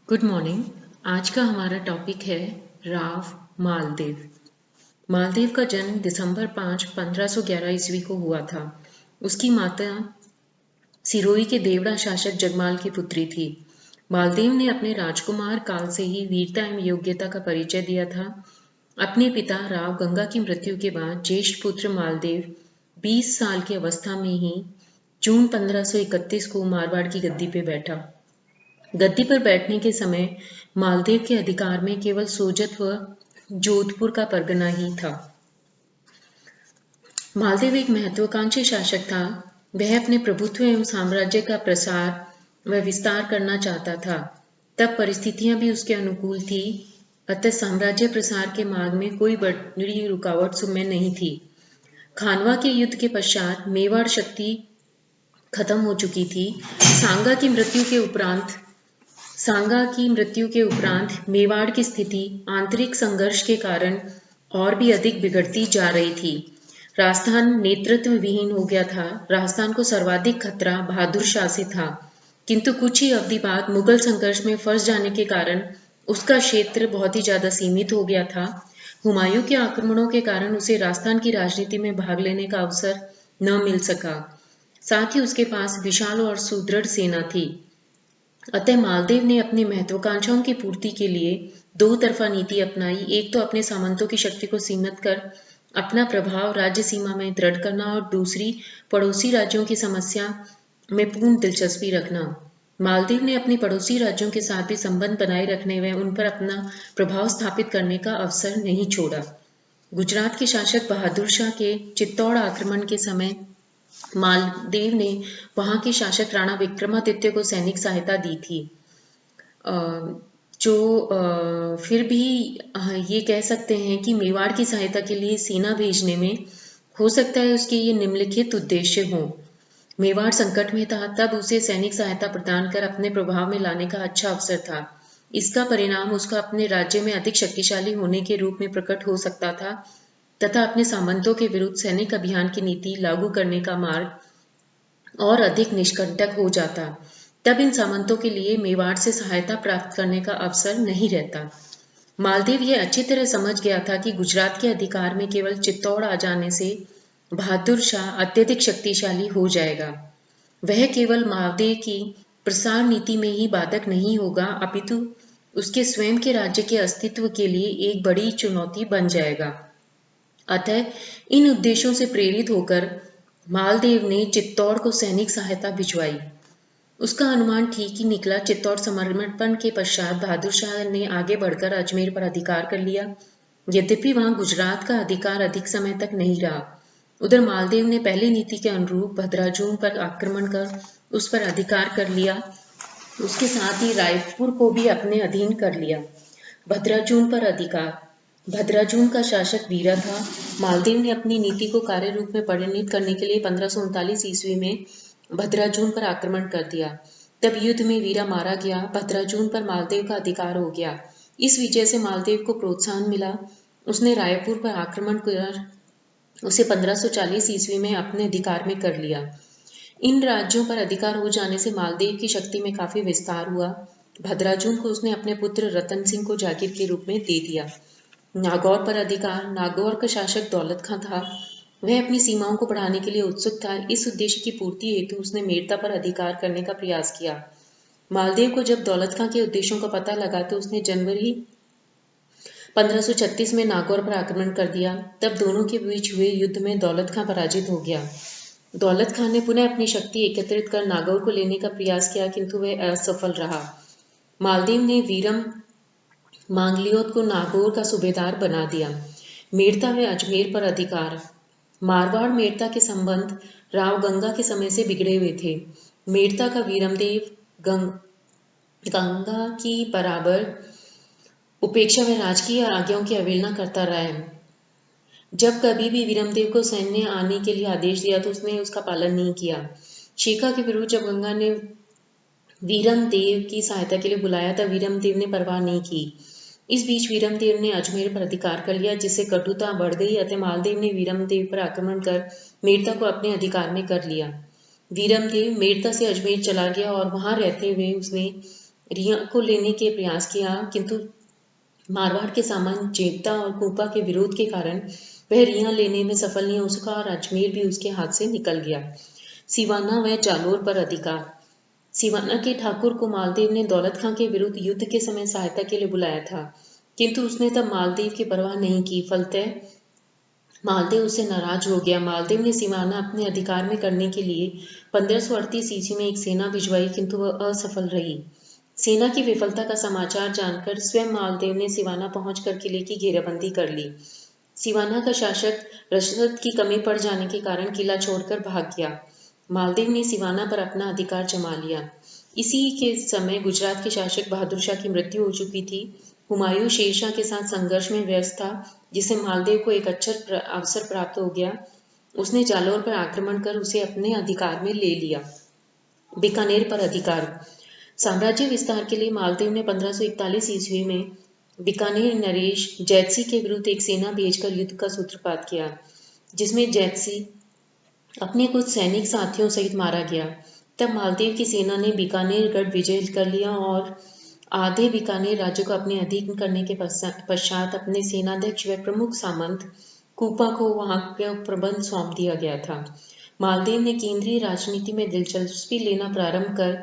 Good morning. आज का हमारा टॉपिक है राव मालदेव। मालदेव का जन्म दिसंबर 5, 1511 ईस्वी को हुआ था। उसकी माता सिरोही के देवड़ा शासक जगमाल की पुत्री थी। मालदेव ने अपने राजकुमार काल से ही वीरता एवं योग्यता का परिचय दिया था। अपने पिता राव गंगा की मृत्यु के बाद ज्येष्ठ पुत्र मालदेव 20 साल की अवस्था में ही जून 1531 को मारवाड़ की गद्दी पर बैठा। गद्दी पर बैठने के समय मालदेव के अधिकार में केवल सोजत व जोधपुर का परगना ही था। मालदेव एक महत्वाकांक्षी शासक था। वह अपने प्रभुत्व एवं साम्राज्य का प्रसार व विस्तार करना चाहता था। तब परिस्थितियां भी उसके अनुकूल थी, अतः साम्राज्य प्रसार के मार्ग में कोई बड़ी रुकावट सुमय नहीं थी। खानवा के युद्ध के पश्चात मेवाड़ शक्ति खत्म हो चुकी थी। सांगा की मृत्यु के उपरांत मेवाड़ की स्थिति आंतरिक संघर्ष के कारण और भी अधिक बिगड़ती जा रही थी। राजस्थान नेतृत्व विहीन हो गया था। राजस्थान को सर्वाधिक खतरा बहादुर शाह से था, किंतु कुछ ही अवधि बाद मुगल संघर्ष में फंस जाने के कारण उसका क्षेत्र बहुत ही ज्यादा सीमित हो गया था। हुमायूं के आक्रमणों के कारण उसे राजस्थान की राजनीति में भाग लेने का अवसर न मिल सका। साथ ही उसके पास विशाल और सुदृढ़ सेना थी। अतः मालदेव ने अपनी महत्वाकांक्षाओं की पूर्ति के लिए दो तरफा नीति अपनाई। एक तो अपने सामंतों की शक्ति को सीमित कर अपना प्रभाव राज्य सीमा में दृढ़ करना, और दूसरी पड़ोसी राज्यों की समस्या में पूर्ण दिलचस्पी रखना। मालदेव ने अपनी पड़ोसी राज्यों के साथ भी संबंध बनाए रखने व उन पर अपना प्रभाव स्थापित करने का अवसर नहीं छोड़ा। गुजरात के शासक बहादुर शाह के चित्तौड़ आक्रमण के समय मालदेव ने वहां के शासक राणा विक्रमादित्य को सैनिक सहायता दी थी, जो फिर भी ये कह सकते हैं कि मेवाड़ की सहायता के लिए सेना भेजने में हो सकता है उसके ये निम्नलिखित उद्देश्य हों। मेवाड़ संकट में था, तब उसे सैनिक सहायता प्रदान कर अपने प्रभाव में लाने का अच्छा अवसर था। इसका परिणाम उसका अपने राज्य में अधिक शक्तिशाली होने के रूप में प्रकट हो सकता था तथा अपने सामंतों के विरुद्ध सैनिक अभियान की नीति लागू करने का मार्ग और अधिक निष्कंटक हो जाता। तब इन सामंतों के लिए मेवाड़ से सहायता प्राप्त करने का अवसर नहीं रहता। मालदेव यह अच्छी तरह समझ गया था कि गुजरात के अधिकार में केवल चित्तौड़ आ जाने से बहादुर शाह अत्यधिक शक्तिशाली हो जाएगा। वह केवल मालदेव की प्रसार नीति में ही बाधक नहीं होगा, अपितु उसके स्वयं के राज्य के अस्तित्व के लिए एक बड़ी चुनौती बन जाएगा। अतः इन उद्देश्यों से प्रेरित होकर मालदेव ने चित्तौड़ को सैनिक सहायता भिजवाई। उसका अनुमान ठीक ही निकला। चित्तौड़ समर्पण के पश्चात बहादुर शाह ने आगे बढ़कर अजमेर पर अधिकार कर लिया। यद्यपि वहां गुजरात का अधिकार अधिक समय तक नहीं रहा। उधर मालदेव ने पहली नीति के अनुरूप भद्राजून पर आक्रमण कर उस पर अधिकार कर लिया। उसके साथ ही रायपुर को भी अपने अधीन कर लिया। भद्राजून पर अधिकार। भद्राजून का शासक वीरा था। मालदेव ने अपनी नीति को कार्य रूप में परिणित करने के लिए 1539 ईस्वी में भद्राजून पर आक्रमण कर दिया। तब युद्ध में वीरा मारा गया। भद्राजून पर मालदेव का अधिकार हो गया। इस विजय से मालदेव को प्रोत्साहन मिला। उसने रायपुर पर आक्रमण कर उसे 1540 ईस्वी में अपने अधिकार में कर लिया। इन राज्यों पर अधिकार हो जाने से मालदेव की शक्ति में काफी विस्तार हुआ। भद्राजून को उसने अपने पुत्र रतन सिंह को जागीर के रूप में दे दिया। नागौर पर अधिकार। नागौर का शासक दौलत खां था। वह अपनी सीमाओं को बढ़ाने के लिए उत्सुक था। इस उद्देश्य की पूर्ति हेतु उसने मेड़ता पर अधिकार करने का प्रयास किया। मालदेव को जब दौलत खां के उद्देश्यों का पता लगा तो उसने जनवरी 1536 में नागौर पर आक्रमण कर दिया। तब दोनों के बीच हुए युद्ध में दौलत खां पराजित हो गया। दौलत खां ने पुनः अपनी शक्ति एकत्रित कर नागौर को लेने का प्रयास किया, किंतु वह असफल रहा। मालदेव ने वीरम मांगलियोत को नागौर का सूबेदार बना दिया। मेड़ता व अजमेर पर अधिकार। मारवाड़ मेड़ता के संबंध राव गंगा के समय से बिगड़े हुए थे। मेड़ता का वीरमदेव गंगा की बराबर उपेक्षा व राजकीय आज्ञाओं की अवहेलना करता रहा है। जब कभी भी वीरमदेव को सैन्य आने के लिए आदेश दिया तो उसने उसका पालन नहीं किया। शेखा के विरुद्ध जब गंगा ने वीरमदेव की सहायता के लिए बुलाया तब वीरमदेव ने परवाह नहीं की। इस बीच वीरमदेव ने अजमेर पर अधिकार कर लिया, जिससे कटुता बढ़ गई। अतः मालदेव ने वीरमदेव पर आक्रमण कर मेड़ता को अपने अधिकार में कर लिया। वीरमदेव मेड़ता से अजमेर चला गया और वहां रहते हुए उसने रिया को लेने के प्रयास किया, किंतु मारवाड़ के सामान जेवता और कूपा के विरोध के कारण वह रिया लेने में सफल नहीं हो सका और अजमेर भी उसके हाथ से निकल गया। सिवाना व जालोर पर अधिकार। सिवाना के ठाकुर को मालदेव ने दौलत खां के विरुद्ध युद्ध के समय सहायता के लिए बुलाया था, किंतु उसने तब मालदेव की परवाह नहीं की। फलतः मालदेव उससे नाराज हो गया। मालदेव ने सिवाना अपने अधिकार में करने के लिए 1538 ईस्वी में एक सेना भिजवाई, किंतु वह असफल रही। सेना की विफलता का समाचार जानकर स्वयं मालदेव ने सिवाना पहुंचकर किले की घेराबंदी कर ली। सिवाना का शासक रसद की कमी पड़ जाने के कारण किला छोड़कर भाग गया। मालदेव ने सिवाना पर अपना अधिकार जमा लिया। इसी के समय गुजरात के शासक बहादुर शाह की मृत्यु हो चुकी थी। हुमायूं शेरशाह के साथ संघर्ष में व्यस्त था, जिससे मालदेव को एक अच्छा अवसर प्राप्त हो गया। उसने जालौर पर आक्रमण कर उसे अपने अधिकार में ले लिया। बीकानेर पर अधिकार। साम्राज्य विस्तार के लिए मालदेव ने 1541 ईस्वी में बीकानेर नरेश जैतसी के विरुद्ध एक सेना भेजकर युद्ध का सूत्रपात किया, जिसमें जैतसी अपने कुछ सैनिक साथियों सहित मारा गया। तब मालदेव की सेना ने बीकानेर गढ़ विजय कर लिया और आधे बीकानेर राज्य को अपने अधीन करने के पश्चात अपने सेनाध्यक्ष व प्रमुख सामंत कूपा को वहां का प्रबंध सौंप दिया गया था। मालदेव ने केंद्रीय राजनीति में दिलचस्पी लेना प्रारंभ कर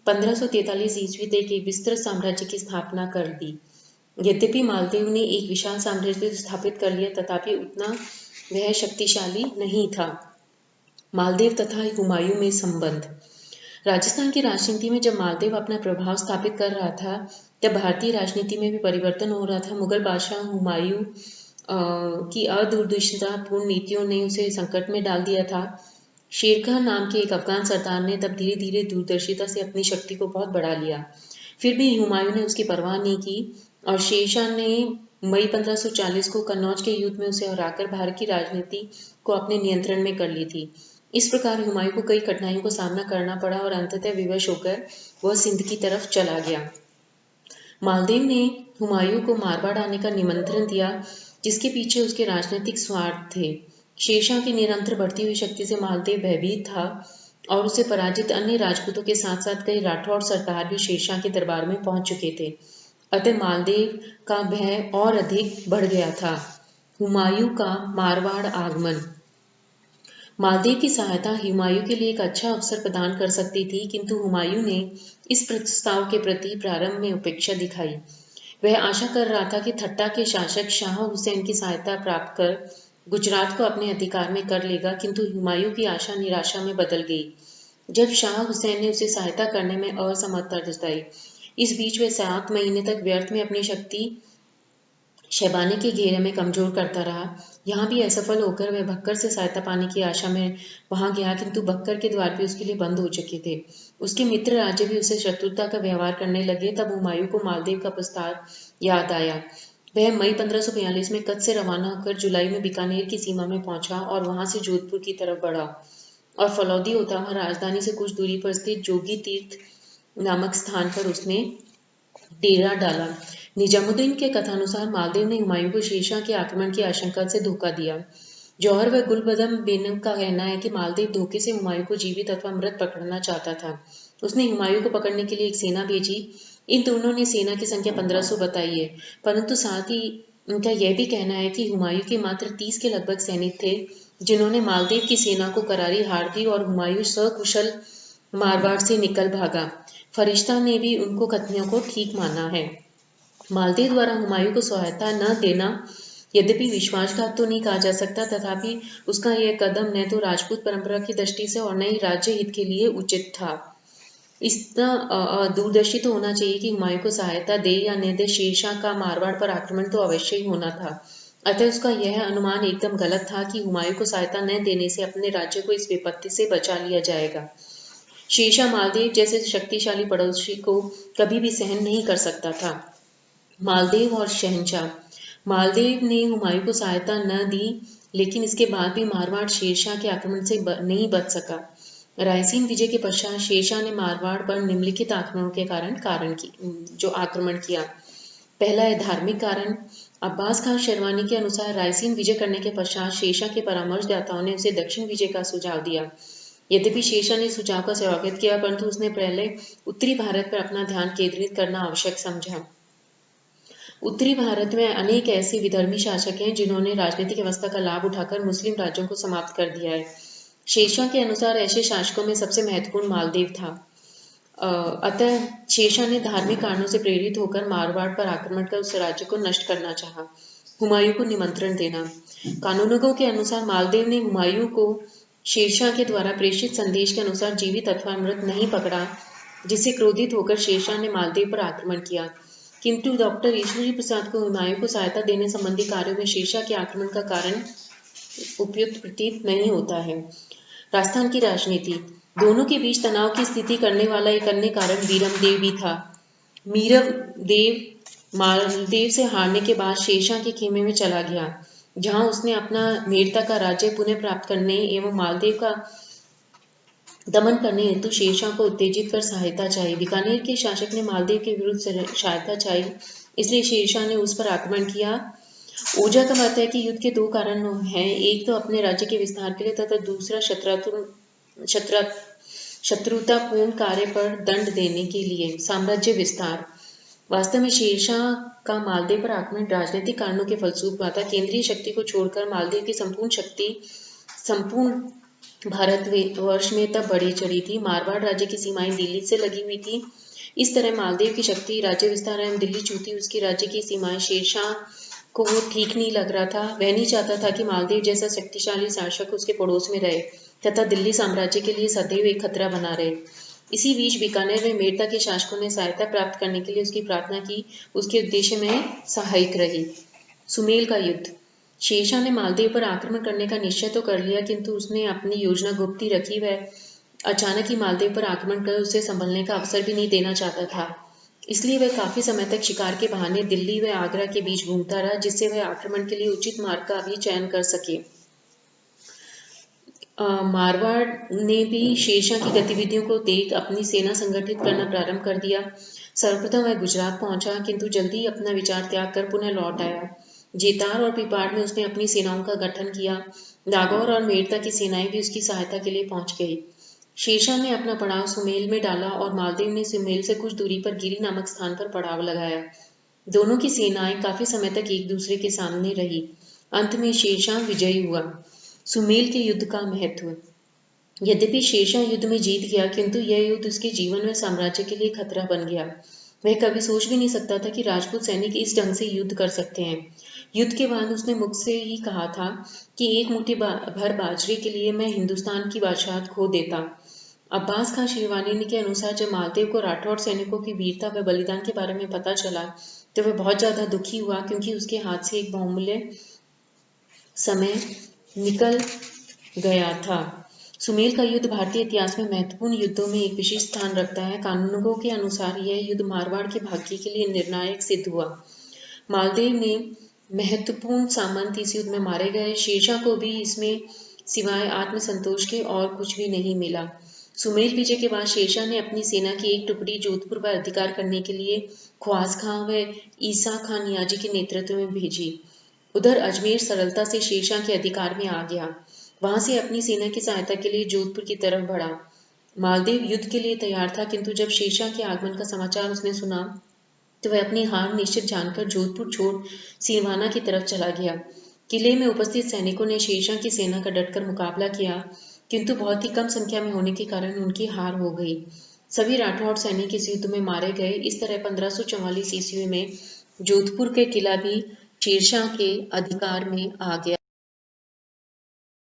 1543 ईस्वी तक एक विस्तृत साम्राज्य की स्थापना कर दी। यद्यपि मालदेव ने एक विशाल साम्राज्य स्थापित कर लिया, तथापि उतना वह शक्तिशाली नहीं था। मालदेव तथा हुमायूं में संबंध। राजस्थान की राजनीति में जब मालदेव अपना प्रभाव स्थापित कर रहा था, तब भारतीय राजनीति में भी परिवर्तन हो रहा था। मुगल बादशाह हुमायूं की अदूरदर्शितापूर्ण नीतियों ने उसे संकट में डाल दिया था। शेरखान नाम के एक अफगान सरदार ने तब धीरे धीरे दूरदर्शिता से अपनी शक्ति को बहुत बढ़ा लिया। फिर भी हुमायूं ने उसकी परवाह नहीं की और शेरशाह ने मई 1540 को कन्नौज के युद्ध में उसे हराकर भारत की राजनीति को अपने नियंत्रण में कर ली थी। इस प्रकार हुमायूं को कई कठिनाइयों का सामना करना पड़ा और अंततः विवश होकर वह सिंध की तरफ चला गया। मालदेव ने हुमायूं को मारवाड़ आने का निमंत्रण दिया, जिसके पीछे उसके राजनीतिक स्वार्थ थे। शेरशाह की निरंतर बढ़ती हुई शक्ति से मालदेव भयभीत था और उसे पराजित अन्य राजपूतों के साथ साथ कई राठौड़ सरदार भी शेरशाह के दरबार में पहुंच चुके थे। अतः मालदेव का भय और अधिक बढ़ गया था। हुमायूं का मारवाड़ आगमन। मालदेव की सहायता हुमायूं के लिए एक अच्छा अवसर प्रदान कर सकती थी, किंतु हुमायूं ने इस प्रस्ताव के प्रति प्रारंभ में उपेक्षा दिखाई। वह आशा कर रहा था कि ठट्टा के शासक शाह हुसैन की सहायता प्राप्त कर गुजरात को अपने अधिकार में कर लेगा, किंतु हुमायूं की आशा निराशा में बदल गई जब शाह हुसैन ने उसे सहायता करने में असमर्थता जताई। इस बीच वह 7 महीने तक व्यर्थ में अपनी शक्ति शैबानी के घेरे में कमजोर करता रहा। यहाँ भी असफल होकर वह बक्कर से सहायता पाने की आशा में वहां गया, किंतु बक्कर के द्वार भी उसके लिए बंद हो चुके थे। उसके मित्र राज्य भी उससे शत्रुता का व्यवहार करने लगे। तब हुमायूं को मालदेव का प्रस्ताव याद आया। वह मई 1542 में कच्छ से रवाना होकर जुलाई में बीकानेर की सीमा में पहुंचा और वहां से जोधपुर की तरफ बढ़ा और फलौदी होता हुआ राजधानी से कुछ दूरी पर स्थित जोगी तीर्थ नामक स्थान पर उसने डेरा डाला। निजामुद्दीन के कथानुसार मालदेव ने हुमायूं को शेरशाह के आक्रमण की आशंका से धोखा दिया। जौहर व गुलबदम बेनम का कहना है कि मालदेव धोखे से हुमायूं को जीवित अथवा मृत पकड़ना चाहता था। उसने हुमायूं को पकड़ने के लिए एक सेना भेजी। इन दोनों ने सेना की संख्या 1500 बताई है, परंतु साथ ही उनका यह भी कहना है कि हुमायूं के मात्र 30 के लगभग सैनिक थे, जिन्होंने मालदेव की सेना को करारी हार दी और हुमायूं सकुशल मारवाड़ से निकल भागा। फरिश्ता ने भी उनको कथनों को ठीक माना है। मालदेव द्वारा हुमायूं को सहायता न देना यद्यपि विश्वासघात तो नहीं कहा जा सकता, तथापि उसका यह कदम न तो राजपूत परंपरा की दृष्टि से और न ही राज्य हित के लिए उचित था। इतना दूरदर्शी तो होना चाहिए कि हुमायूं को सहायता दे या न दे, शेरशाह का मारवाड़ पर आक्रमण तो अवश्य ही होना था। अतः उसका यह अनुमान एकदम गलत था कि हुमायूं को सहायता न देने से अपने राज्य को इस विपत्ति से बचा लिया जाएगा। शेरशाह मालदेव जैसे शक्तिशाली पड़ोसी को कभी भी सहन नहीं कर सकता था। मालदेव और शहंशाह। मालदेव ने हुमायूं को सहायता न दी, लेकिन इसके बाद भी मारवाड़ शेरशाह के आक्रमण से नहीं बच सका। रायसीन विजय के पश्चात शेरशाह ने मारवाड़ पर निम्नलिखित आक्रमणों के कारण जो आक्रमण किया। पहला है धार्मिक कारण। अब्बास खान शेरवानी के अनुसार रायसीन विजय करने के पश्चात शेरशाह के परामर्शदाताओं ने उसे दक्षिण विजय का सुझाव दिया। यद्यपि शेरशाह ने सुझाव का स्वागत किया, परंतु उसने पहले उत्तरी भारत पर अपना ध्यान केंद्रित करना आवश्यक समझा। उत्तरी भारत में अनेक ऐसे विधर्मी शासक हैं जिन्होंने राजनीतिक व्यवस्था का लाभ उठाकर मुस्लिम राज्यों को समाप्त कर दिया है। शेरशाह के अनुसार ऐसे शासकों में सबसे महत्वपूर्ण मालदेव था। अतः शेरशाह ने धार्मिक कारणों से प्रेरित होकर मारवाड़ पर आक्रमण कर उस राज्य को नष्ट करना चाहा। हुमायूं को निमंत्रण देना। कानूनगों के अनुसार मालदेव ने हुमायूं को शेरशाह के द्वारा प्रेषित संदेश के अनुसार जीवित अथवा मृत नहीं पकड़ा, जिससे क्रोधित होकर शेरशाह ने मालदेव पर आक्रमण किया। किंतु डॉक्टर ईश्वरी प्रसाद को हुमायूं को सहायता देने संबंधी कार्यों में शेरशाह के आक्रमण का कारण उपयुक्त प्रतीत नहीं होता है। राजस्थान की राजनीति। दोनों के बीच तनाव की स्थिति करने वाला एक अन्य कारण वीरमदेव भी था। वीरमदेव मालदेव से हारने के बाद शेरशाह के खेमे में चला गया, जहां उसने अपना मेड़ता का राज्य पुनः प्राप्त करने एवं मालदेव का दमन करने हेतु शेरशाह को उत्तेजित कर सहायता चाहिए। बीकानेर के शासक ने मालदेव के विरुद्ध सहायता चाहिए, इसलिए शेरशाह ने उस पर आक्रमण किया। ओझा का मत है कि युद्ध के दो कारण हैं, एक तो अपने राज्य के विस्तार के लिए तथा दूसरा शत्रुतापूर्ण कार्य पर दंड देने के लिए, साम्राज्य विस्तार। वास्तव में शेरशाह का मालदेव पर आक्रमण राजनीतिक कारणों के फलस्वरूप हुआ था। केंद्रीय शक्ति को छोड़कर मालदेव की संपूर्ण शक्ति संपूर्ण भारतवर्ष में तब बढ़ी चढ़ी थी। मारवाड़ राज्य की सीमाएं दिल्ली से लगी हुई थी। इस तरह मालदेव की शक्ति, राज्य विस्तार एवं दिल्ली छूती उसकी राज्य की सीमाएं शेरशाह को वो ठीक नहीं लग रहा था। वह नहीं चाहता था कि मालदेव जैसा शक्तिशाली शासक उसके पड़ोस में रहे तथा दिल्ली साम्राज्य के लिए सदैव एक खतरा बना रहे। इसी बीच बीकानेर में मेड़ता के शासकों ने सहायता प्राप्त करने के लिए उसकी प्रार्थना की, उसके उद्देश्य में सहायक रही। सुमेल का युद्ध। शेरशाह ने मालदेव पर आक्रमण करने का निश्चय तो कर लिया, किंतु उसने अपनी योजना गुप्त ही रखी। वह अचानक ही मालदेव पर आक्रमण कर उसे संभलने का अवसर भी नहीं देना चाहता था। इसलिए वह काफी समय तक शिकार के बहाने दिल्ली व आगरा के बीच घूमता रहा, जिससे वह आक्रमण के लिए उचित मार्ग का भी चयन कर सके। मारवाड़ ने भी शेरशाह की गतिविधियों को देख अपनी सेना संगठित करना प्रारंभ कर दिया। सर्वप्रथम वह गुजरात पहुंचा, किंतु जल्दी अपना विचार त्याग कर पुनः लौट आया। जेतार और पिपाड़ में उसने अपनी सेनाओं का गठन किया। नागौर और मेड़ता की सेनाएं भी उसकी सहायता के लिए पहुंच गई। शेरशाह ने अपना पड़ाव सुमेल में डाला और मालदेव ने सुमेल से कुछ दूरी पर गिरी नामक स्थान पर पड़ाव लगाया। दोनों की सेनाएं काफी समय तक एक दूसरे के सामने रही। अंत में शेरशाह विजयी हुआ। सुमेल के युद्ध का महत्व। यद्यपि शेरशाह युद्ध में जीत गया, किंतु यह युद्ध उसके जीवन व साम्राज्य के लिए खतरा बन गया। वह कभी सोच भी नहीं सकता था कि राजपूत सैनिक इस ढंग से युद्ध कर सकते हैं। युद्ध के बाद उसने मुख से ही कहा था कि एक मुट्ठी भर बाजरे के लिए मैं हिंदुस्तान की बादशाहत खो देता। अब्बास खां शेरवानी के अनुसार जब मालदेव को राठौड़ सैनिकों की वीरता व बलिदान के बारे में पता चला तो वह बहुत ज्यादा दुखी हुआ, क्योंकि उसके हाथ से एक बहुमूल्य समय निकल गया था। सुमेल का युद्ध भारतीय इतिहास में महत्वपूर्ण युद्धों में एक विशेष स्थान रखता है। कानूनगों के अनुसार यह युद्ध मारवाड़ के भाग्य के लिए निर्णायक सिद्ध हुआ। मालदेव ने महत्वपूर्ण सामंत इस युद्ध में मारे गए। शेरशाह को भी इसमें सिवाय आत्मसंतोष के और कुछ भी नहीं मिला। सुमेल विजय के बाद शेरशाह ने अपनी सेना की एक टुकड़ी जोधपुर पर अधिकार करने के लिए ख्वास खां व ईसा खां नियाजी के नेतृत्व में भेजी। उधर अजमेर सरलता से शेरशाह के अधिकार में आ गया। वहां से अपनी सेना की सहायता के लिए जोधपुर की तरफ बढ़ा। मालदेव युद्ध के लिए तैयार था, किंतु जब शेरशाह के आगमन का समाचार उसने सुना तो वह अपनी हार निश्चित जानकर जोधपुर छोड़ सिरवाना की तरफ चला गया। किले में उपस्थित सैनिकों ने शेरशाह की सेना का डटकर मुकाबला किया, किंतु बहुत ही कम संख्या में होने के कारण उनकी हार हो गई। सभी राठौड़ सैनिक इस युद्ध में मारे गए। इस तरह 1544 ईस्वी में जोधपुर के किला भी शेरशाह के अधिकार में आ गया।